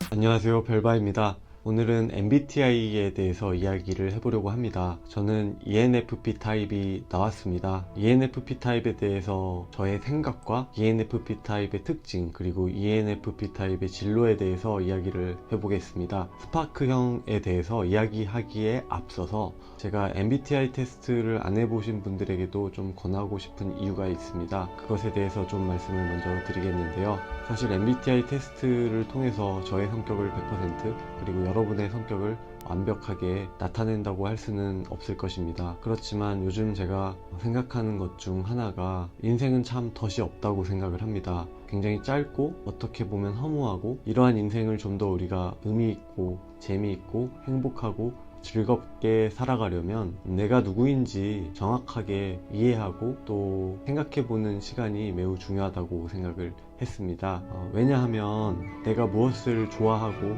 안녕하세요, 별바입니다. 오늘은 MBTI에 대해서 이야기를 해보려고 합니다. 저는 ENFP 타입이 나왔습니다. ENFP 타입에 대해서 저의 생각과 ENFP 타입의 특징, 그리고 ENFP 타입의 진로에 대해서 이야기를 해보겠습니다. 스파크형에 대해서 이야기하기에 앞서서 제가 MBTI 테스트를 안 해보신 분들에게도 좀 권하고 싶은 이유가 있습니다. 그것에 대해서 좀 말씀을 먼저 드리겠는데요. 사실 MBTI 테스트를 통해서 저의 성격을 100% 그리고 여러분의 성격을 완벽하게 나타낸다고 할 수는 없을 것입니다. 그렇지만 요즘 제가 생각하는 것 중 하나가 인생은 참 덫이 없다고 생각을 합니다. 굉장히 짧고 어떻게 보면 허무하고, 이러한 인생을 좀 더 우리가 의미있고 재미있고 행복하고 즐겁게 살아가려면 내가 누구인지 정확하게 이해하고 또 생각해보는 시간이 매우 중요하다고 생각을 했습니다. 왜냐하면 내가 무엇을 좋아하고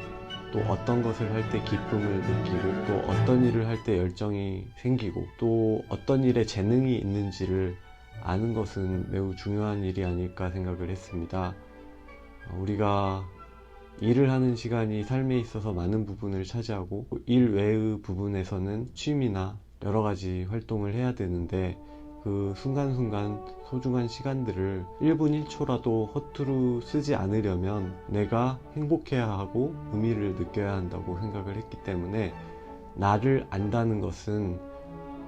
또 어떤 것을 할 때 기쁨을 느끼고 또 어떤 일을 할 때 열정이 생기고 또 어떤 일에 재능이 있는지를 아는 것은 매우 중요한 일이 아닐까 생각을 했습니다. 우리가 일을 하는 시간이 삶에 있어서 많은 부분을 차지하고 일 외의 부분에서는 취미나 여러 가지 활동을 해야 되는데, 그 순간순간 소중한 시간들을 1분 1초라도 허투루 쓰지 않으려면 내가 행복해야 하고 의미를 느껴야 한다고 생각을 했기 때문에, 나를 안다는 것은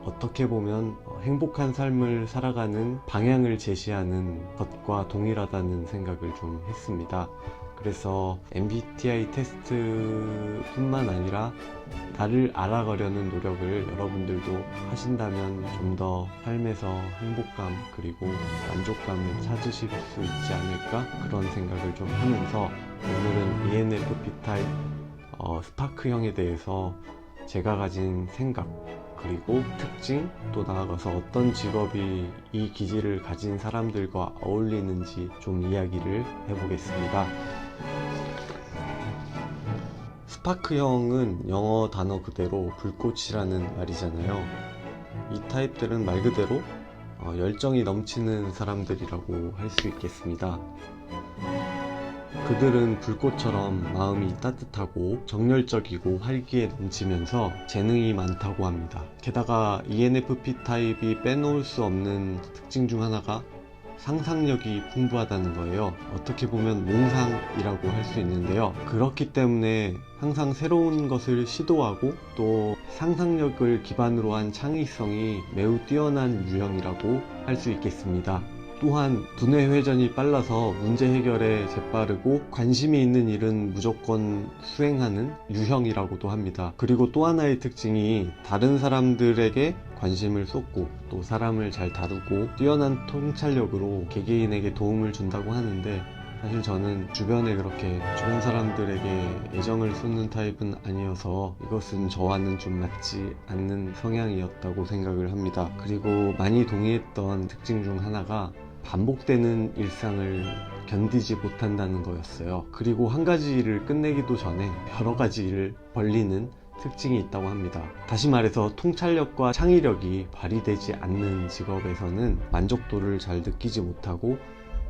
어떻게 보면 행복한 삶을 살아가는 방향을 제시하는 것과 동일하다는 생각을 좀 했습니다. 그래서 MBTI 테스트뿐만 아니라 나를 알아가려는 노력을 여러분들도 하신다면 좀 더 삶에서 행복감 그리고 만족감을 찾으실 수 있지 않을까, 그런 생각을 좀 하면서 오늘은 ENFP 타입 스파크형에 대해서 제가 가진 생각 그리고 특징, 또 나아가서 어떤 직업이 이 기질을 가진 사람들과 어울리는지 좀 이야기를 해보겠습니다. 스파크형은 영어 단어 그대로 불꽃이라는 말이잖아요. 이 타입들은 말 그대로 열정이 넘치는 사람들이라고 할 수 있겠습니다. 그들은 불꽃처럼 마음이 따뜻하고 정열적이고 활기에 넘치면서 재능이 많다고 합니다. 게다가 ENFP 타입이 빼놓을 수 없는 특징 중 하나가 상상력이 풍부하다는 거예요. 어떻게 보면 몽상이라고 할 수 있는데요. 그렇기 때문에 항상 새로운 것을 시도하고 또 상상력을 기반으로 한 창의성이 매우 뛰어난 유형이라고 할 수 있겠습니다. 또한 두뇌 회전이 빨라서 문제 해결에 재빠르고 관심이 있는 일은 무조건 수행하는 유형이라고도 합니다. 그리고 또 하나의 특징이 다른 사람들에게 관심을 쏟고 또 사람을 잘 다루고 뛰어난 통찰력으로 개개인에게 도움을 준다고 하는데, 사실 저는 주변에 그렇게 주변 사람들에게 애정을 쏟는 타입은 아니어서 이것은 저와는 좀 맞지 않는 성향이었다고 생각을 합니다. 그리고 많이 동의했던 특징 중 하나가 반복되는 일상을 견디지 못한다는 거였어요. 그리고 한 가지 일을 끝내기도 전에 여러 가지 일을 벌리는 특징이 있다고 합니다. 다시 말해서 통찰력과 창의력이 발휘되지 않는 직업에서는 만족도를 잘 느끼지 못하고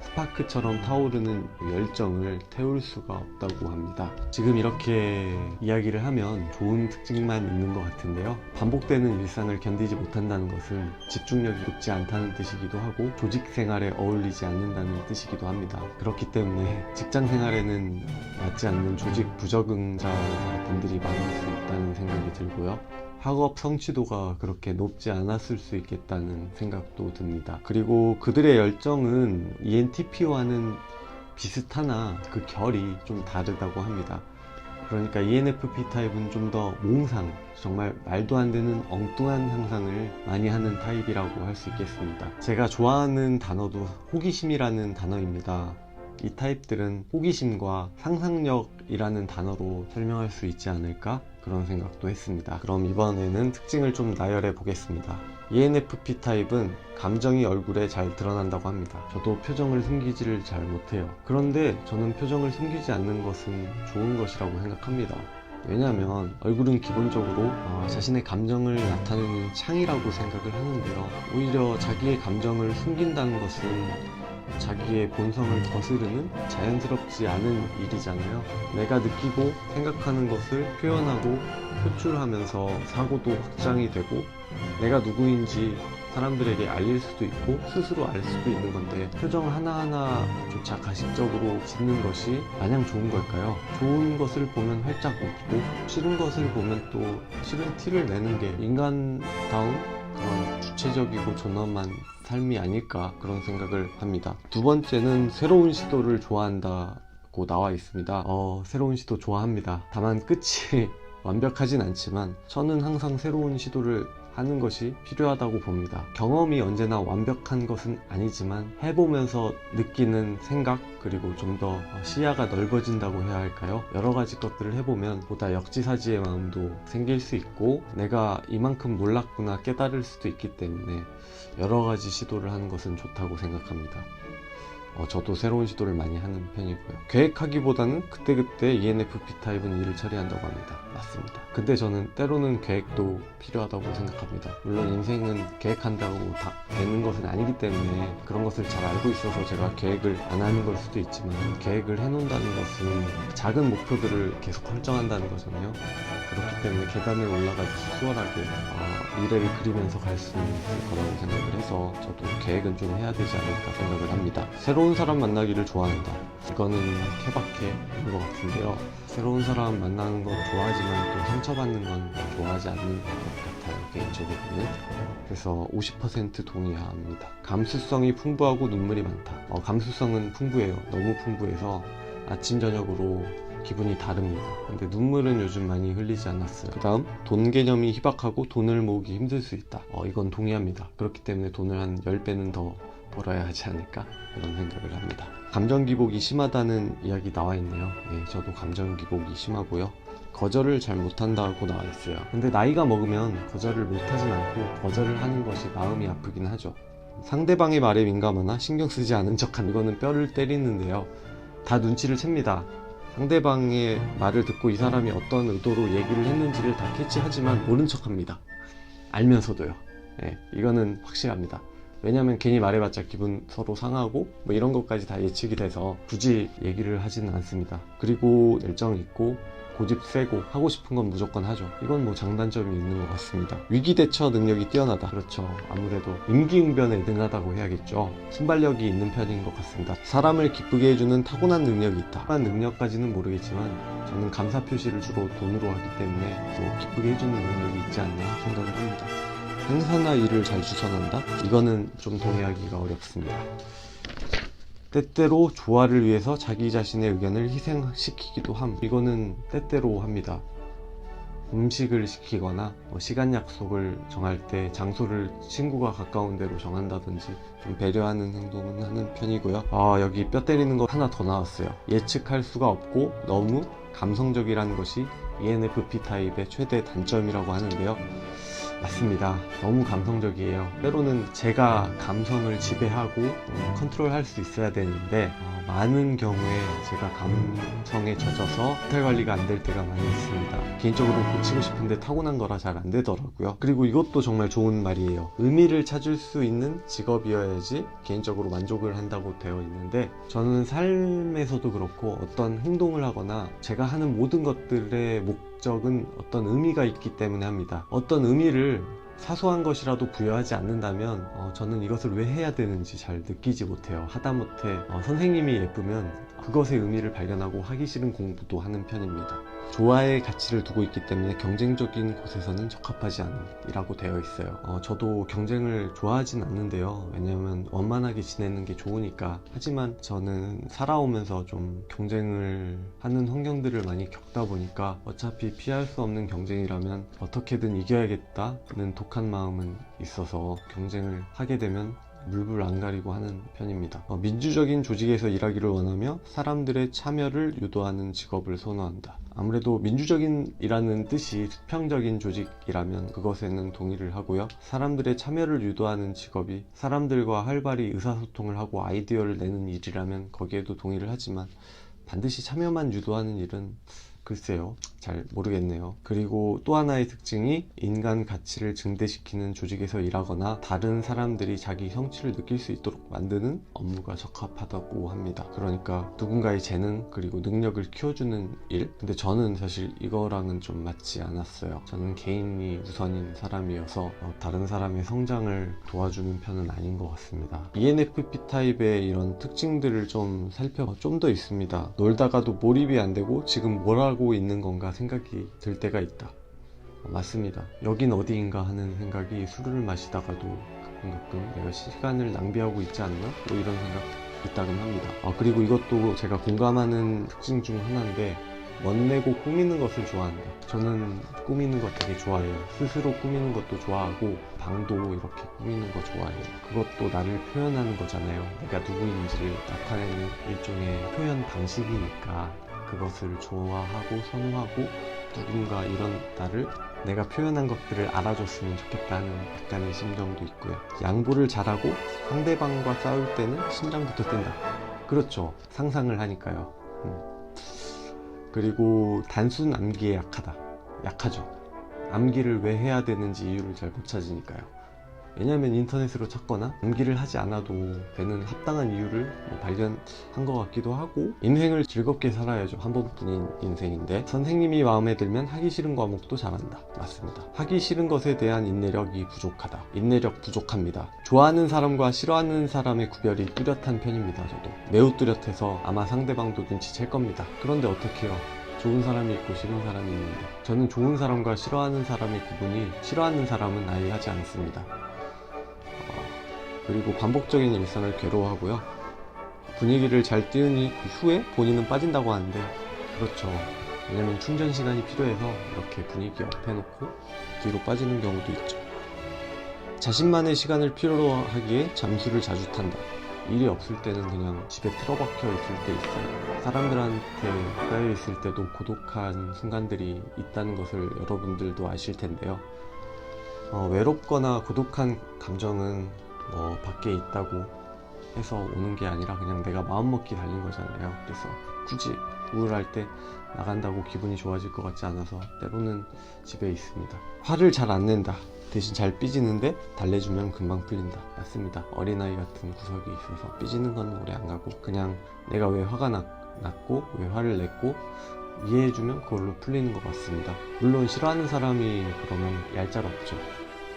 스파크처럼 타오르는 열정을 태울 수가 없다고 합니다. 지금 이렇게 이야기를 하면 좋은 특징만 있는 것 같은데요. 반복되는 일상을 견디지 못한다는 것은 집중력이 높지 않다는 뜻이기도 하고 조직 생활에 어울리지 않는다는 뜻이기도 합니다. 그렇기 때문에 직장 생활에는 맞지 않는 조직 부적응자분들이 많을 수 있다는 생각이 들고요. 학업 성취도가 그렇게 높지 않았을 수 있겠다는 생각도 듭니다. 그리고 그들의 열정은 ENTP와는 비슷하나 그 결이 좀 다르다고 합니다. 그러니까 ENFP 타입은 좀 더 몽상, 정말 말도 안 되는 엉뚱한 상상을 많이 하는 타입이라고 할 수 있겠습니다. 제가 좋아하는 단어도 호기심이라는 단어입니다. 이 타입들은 호기심과 상상력이라는 단어로 설명할 수 있지 않을까, 그런 생각도 했습니다. 그럼 이번에는 특징을 좀 나열해 보겠습니다. ENFP 타입은 감정이 얼굴에 잘 드러난다고 합니다. 저도 표정을 숨기지를 잘 못해요. 그런데 저는 표정을 숨기지 않는 것은 좋은 것이라고 생각합니다. 왜냐하면 얼굴은 기본적으로 자신의 감정을 나타내는 창이라고 생각을 하는데요. 오히려 자기의 감정을 숨긴다는 것은 자기의 본성을 거스르는 자연스럽지 않은 일이잖아요. 내가 느끼고 생각하는 것을 표현하고 표출하면서 사고도 확장이 되고 내가 누구인지 사람들에게 알릴 수도 있고 스스로 알 수도 있는 건데 표정 하나하나조차 가식적으로 짓는 것이 마냥 좋은 걸까요? 좋은 것을 보면 활짝 웃고 싫은 것을 보면 또 싫은 티를 내는 게 인간다운 그런 주체적이고 존엄한 삶이 아닐까 그런 생각을 합니다. 두 번째는 새로운 시도를 좋아한다고 나와 있습니다. 새로운 시도 좋아합니다. 다만 끝이 완벽하진 않지만 저는 항상 새로운 시도를 하는 것이 필요하다고 봅니다. 경험이 언제나 완벽한 것은 아니지만 해보면서 느끼는 생각 그리고 좀 더 시야가 넓어진다고 해야 할까요? 여러 가지 것들을 해보면 보다 역지사지의 마음도 생길 수 있고 내가 이만큼 몰랐구나 깨달을 수도 있기 때문에 여러 가지 시도를 하는 것은 좋다고 생각합니다. 저도 새로운 시도를 많이 하는 편이고요. 계획하기보다는 그때그때 ENFP 타입은 일을 처리한다고 합니다. 맞습니다. 근데 저는 때로는 계획도 필요하다고 생각합니다. 물론 인생은 계획한다고 다 되는 것은 아니기 때문에 그런 것을 잘 알고 있어서 제가 계획을 안 하는 걸 수도 있지만 계획을 해놓는다는 것은 작은 목표들을 계속 설정한다는 거잖아요. 그렇기 때문에 계단을 올라가듯이 수월하게 미래를 그리면서 갈 수 있는 거라고 생각을 해서 저도 계획은 좀 해야 되지 않을까 생각을 합니다. 새로운 사람 만나기를 좋아한다. 이거는 케바케인 것 같은데요. 새로운 사람 만나는 건 좋아하지만 또 상처받는 건 좋아하지 않는 것 같아요. 개인적으로는. 그래서 50% 동의합니다. 감수성이 풍부하고 눈물이 많다. 감수성은 풍부해요. 너무 풍부해서 아침 저녁으로 기분이 다릅니다. 근데 눈물은 요즘 많이 흘리지 않았어요. 그 다음 돈 개념이 희박하고 돈을 모으기 힘들 수 있다. 이건 동의합니다. 그렇기 때문에 돈을 한 10배는 더 벌어야 하지 않을까 그런 생각을 합니다. 감정 기복이 심하다는 이야기 나와 있네요. 저도 감정 기복이 심하고요. 거절을 잘 못한다고 나와 있어요. 근데 나이가 먹으면 거절을 못하진 않고 거절을 하는 것이 마음이 아프긴 하죠. 상대방의 말에 민감하나 신경 쓰지 않은 척한 이거는 뼈를 때리는데요. 다 눈치를 챕니다. 상대방의 말을 듣고 이 사람이 어떤 의도로 얘기를 했는지를 다 캐치하지만 모른 척합니다. 알면서도요. 이거는 확실합니다. 왜냐면 괜히 말해봤자 기분 서로 상하고 뭐 이런 것까지 다 예측이 돼서 굳이 얘기를 하지는 않습니다. 그리고 열정 있고 고집 세고 하고 싶은 건 무조건 하죠. 이건 뭐 장단점이 있는 것 같습니다. 위기 대처 능력이 뛰어나다. 그렇죠. 아무래도 임기응변에 능하다고 해야겠죠. 순발력이 있는 편인 것 같습니다. 사람을 기쁘게 해주는 타고난 능력이 있다. 타고난 능력까지는 모르겠지만 저는 감사 표시를 주로 돈으로 하기 때문에 뭐 기쁘게 해주는 능력이 있지 않나 생각을 합니다. 행사나 일을 잘 주선한다? 이거는 좀 동의하기가 어렵습니다. 때때로 조화를 위해서 자기 자신의 의견을 희생시키기도 함. 이거는 때때로 합니다. 음식을 시키거나 시간 약속을 정할 때 장소를 친구가 가까운 데로 정한다든지 좀 배려하는 행동은 하는 편이고요. 여기 뼈 때리는 거 하나 더 나왔어요. 예측할 수가 없고 너무 감성적이라는 것이 ENFP 타입의 최대 단점이라고 하는데요. 맞습니다. 너무 감성적이에요. 때로는 제가 감성을 지배하고 컨트롤할 수 있어야 되는데 많은 경우에 제가 감성에 젖어서 멘탈 관리가 안 될 때가 많이 있습니다. 개인적으로 고치고 싶은데 타고난 거라 잘 안 되더라고요. 그리고 이것도 정말 좋은 말이에요. 의미를 찾을 수 있는 직업이어야지 개인적으로 만족을 한다고 되어 있는데 저는 삶에서도 그렇고 어떤 행동을 하거나 제가 하는 모든 것들의 목적은 어떤 의미가 있기 때문에 합니다. 어떤 의미를 사소한 것이라도 부여하지 않는다면 저는 이것을 왜 해야 되는지 잘 느끼지 못해요. 하다못해 선생님이 예쁘면 그것의 의미를 발견하고 하기 싫은 공부도 하는 편입니다. 조화의 가치를 두고 있기 때문에 경쟁적인 곳에서는 적합하지 않음이라고 되어 있어요. 저도 경쟁을 좋아하진 않는데요. 왜냐하면 원만하게 지내는 게 좋으니까. 하지만 저는 살아오면서 좀 경쟁을 하는 환경들을 많이 겪다 보니까 어차피 피할 수 없는 경쟁이라면 어떻게든 이겨야겠다는 독한 마음은 있어서 경쟁을 하게 되면 물불 안 가리고 하는 편입니다. 민주적인 조직에서 일하기를 원하며 사람들의 참여를 유도하는 직업을 선호한다. 아무래도 민주적인이라는 뜻이 수평적인 조직이라면 그것에는 동의를 하고요. 사람들의 참여를 유도하는 직업이 사람들과 활발히 의사소통을 하고 아이디어를 내는 일이라면 거기에도 동의를 하지만 반드시 참여만 유도하는 일은 글쎄요, 잘 모르겠네요. 그리고 또 하나의 특징이 인간 가치를 증대시키는 조직에서 일하거나 다른 사람들이 자기 성취를 느낄 수 있도록 만드는 업무가 적합하다고 합니다. 그러니까 누군가의 재능 그리고 능력을 키워주는 일. 근데 저는 사실 이거랑은 좀 맞지 않았어요. 저는 개인이 우선인 사람이어서 다른 사람의 성장을 도와주는 편은 아닌 것 같습니다. ENFP 타입의 이런 특징들을 좀 살펴봐 좀 더 있습니다. 놀다가도 몰입이 안 되고 지금 뭘 하고 있는 건가 생각이 들 때가 있다. 맞습니다. 여긴 어디인가 하는 생각이 술을 마시다가도 가끔 내가 시간을 낭비하고 있지 않나? 뭐 이런 생각 있다곤 합니다. 그리고 이것도 제가 공감하는 특징 중 하나인데 멋내고 꾸미는 것을 좋아한다. 저는 꾸미는 거 되게 좋아해요. 스스로 꾸미는 것도 좋아하고 방도 이렇게 꾸미는 거 좋아해요. 그것도 나를 표현하는 거잖아요. 내가 누구인지를 나타내는 일종의 표현 방식이니까 그것을 좋아하고 선호하고 누군가 이런 나를 내가 표현한 것들을 알아줬으면 좋겠다는 약간의 심정도 있고요. 양보를 잘하고 상대방과 싸울 때는 심장부터 뛴다. 그렇죠. 상상을 하니까요. 그리고 단순 암기에 약하죠. 암기를 왜 해야 되는지 이유를 잘 못 찾으니까요. 왜냐면 인터넷으로 찾거나 암기를 하지 않아도 되는 합당한 이유를 발견한 것 같기도 하고, 인생을 즐겁게 살아야죠. 한 번뿐인 인생인데 선생님이 마음에 들면 하기 싫은 과목도 잘한다. 맞습니다. 하기 싫은 것에 대한 인내력이 부족하다. 인내력 부족합니다. 좋아하는 사람과 싫어하는 사람의 구별이 뚜렷한 편입니다. 저도 매우 뚜렷해서 아마 상대방도 눈치챌 겁니다. 그런데 어떻게 해요? 좋은 사람이 있고 싫은 사람이 있는데 저는 좋은 사람과 싫어하는 사람의 구분이 싫어하는 사람은 아예 하지 않습니다. 그리고 반복적인 일상을 괴로워하고요. 분위기를 잘 띄운 후에 본인은 빠진다고 하는데 그렇죠. 왜냐면 충전 시간이 필요해서 이렇게 분위기 업해놓고 뒤로 빠지는 경우도 있죠. 자신만의 시간을 필요로 하기에 잠수를 자주 탄다. 일이 없을 때는 그냥 집에 틀어박혀 있을 때 있어요. 사람들한테 쌓여 있을 때도 고독한 순간들이 있다는 것을 여러분들도 아실 텐데요. 외롭거나 고독한 감정은 밖에 있다고 해서 오는 게 아니라 그냥 내가 마음먹기 달린 거잖아요. 그래서 굳이 우울할 때 나간다고 기분이 좋아질 것 같지 않아서 때로는 집에 있습니다. 화를 잘 안 낸다. 대신 잘 삐지는데 달래주면 금방 풀린다. 맞습니다. 어린아이 같은 구석이 있어서 삐지는 건 오래 안 가고 그냥 내가 왜 화가 났고 왜 화를 냈고 이해해주면 그걸로 풀리는 것 같습니다. 물론 싫어하는 사람이 그러면 얄짤없죠.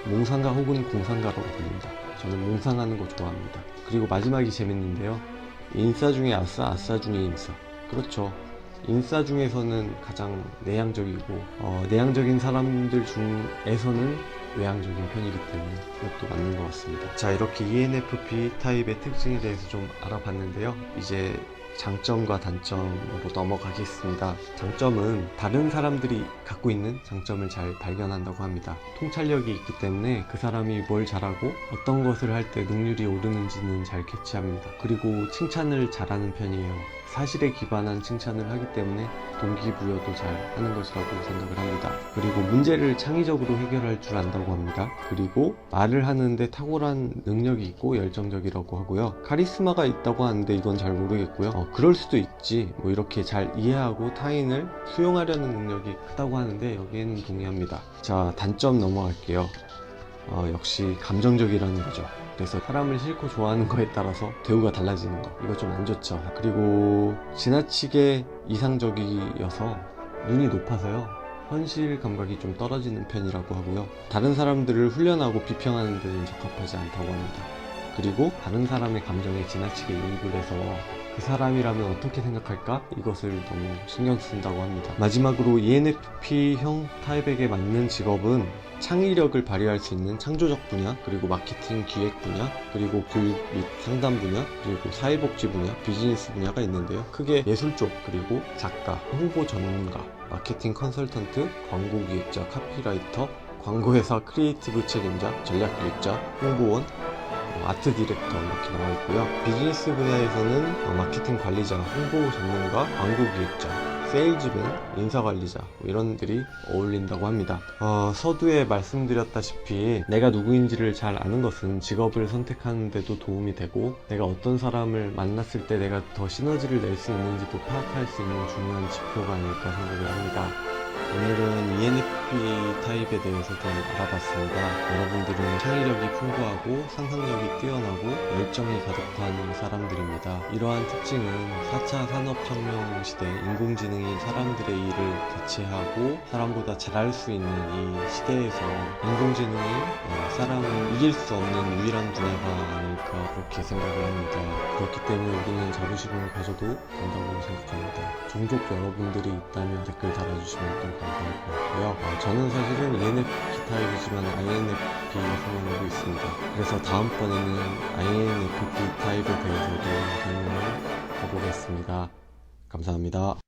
몽상가 혹은 공상가라고 불립니다. 저는 몽상하는 거 좋아합니다. 그리고 마지막이 재밌는데요. 인싸 중에 아싸, 아싸 중에 인싸. 그렇죠. 인싸 중에서는 가장 내향적이고 내향적인 사람들 중에서는 외향적인 편이기 때문에 그것도 맞는 것 같습니다. 자, 이렇게 ENFP 타입의 특징에 대해서 좀 알아봤는데요. 이제 장점과 단점으로 넘어가겠습니다. 장점은 다른 사람들이 갖고 있는 장점을 잘 발견한다고 합니다. 통찰력이 있기 때문에 그 사람이 뭘 잘하고 어떤 것을 할 때 능률이 오르는지는 잘 캐치합니다. 그리고 칭찬을 잘하는 편이에요. 사실에 기반한 칭찬을 하기 때문에 동기부여도 잘 하는 것이라고 생각을 합니다. 그리고 문제를 창의적으로 해결할 줄 안다고 합니다. 그리고 말을 하는데 탁월한 능력이 있고 열정적이라고 하고요. 카리스마가 있다고 하는데 이건 잘 모르겠고요. 그럴 수도 있지 뭐 이렇게 잘 이해하고 타인을 수용하려는 능력이 크다고 하는데 여기에는 동의합니다. 자, 단점 넘어갈게요. 역시 감정적이라는 거죠. 그래서 사람을 싫고 좋아하는 거에 따라서 대우가 달라지는 거, 이거 좀 안 좋죠. 그리고 지나치게 이상적이어서 눈이 높아서요 현실 감각이 좀 떨어지는 편이라고 하고요. 다른 사람들을 훈련하고 비평하는 데는 적합하지 않다고 합니다. 그리고 다른 사람의 감정에 지나치게 이입을 해서 그 사람이라면 어떻게 생각할까? 이것을 너무 신경 쓴다고 합니다. 마지막으로 ENFP형 타입에게 맞는 직업은 창의력을 발휘할 수 있는 창조적 분야, 그리고 마케팅 기획 분야, 그리고 교육 및 상담 분야, 그리고 사회복지 분야, 비즈니스 분야가 있는데요. 크게 예술 쪽, 그리고 작가, 홍보 전문가, 마케팅 컨설턴트, 광고 기획자, 카피라이터, 광고회사 크리에이티브 책임자, 전략 기획자, 홍보원, 아트 디렉터 이렇게 나와 있고요. 비즈니스 분야에서는 마케팅 관리자, 홍보 전문가, 광고 기획자, 세일즈맨, 인사관리자 이런 들이 어울린다고 합니다. 서두에 말씀드렸다시피 내가 누구인지를 잘 아는 것은 직업을 선택하는 데도 도움이 되고 내가 어떤 사람을 만났을 때 내가 더 시너지를 낼 수 있는지도 파악할 수 있는 중요한 지표가 아닐까 생각을 합니다. 오늘은 ENFP 타입에 대해서 좀 알아봤습니다. 여러분들은 창의력이 풍부하고 상상력이 뛰어나고 열정이 가득한 사람들입니다. 이러한 특징은 4차 산업혁명 시대 인공지능이 사람들의 일을 대체하고 사람보다 잘할 수 있는 이 시대에서 인공지능이 사람을 이길 수 없는 유일한 분야가 아닐까 그렇게 생각을 합니다. 그렇기 때문에 우리는 자부심을 가져도 된다고 생각합니다. 종족 여러분들이 있다면 댓글 달아주시면 또 감사할 것 같고요. 저는 사실은 ENFP 타입이지만 INFP 성향도 있습니다. 그래서 다음번에는 INFP 타입에 대해서도 설명을 해보겠습니다. 감사합니다.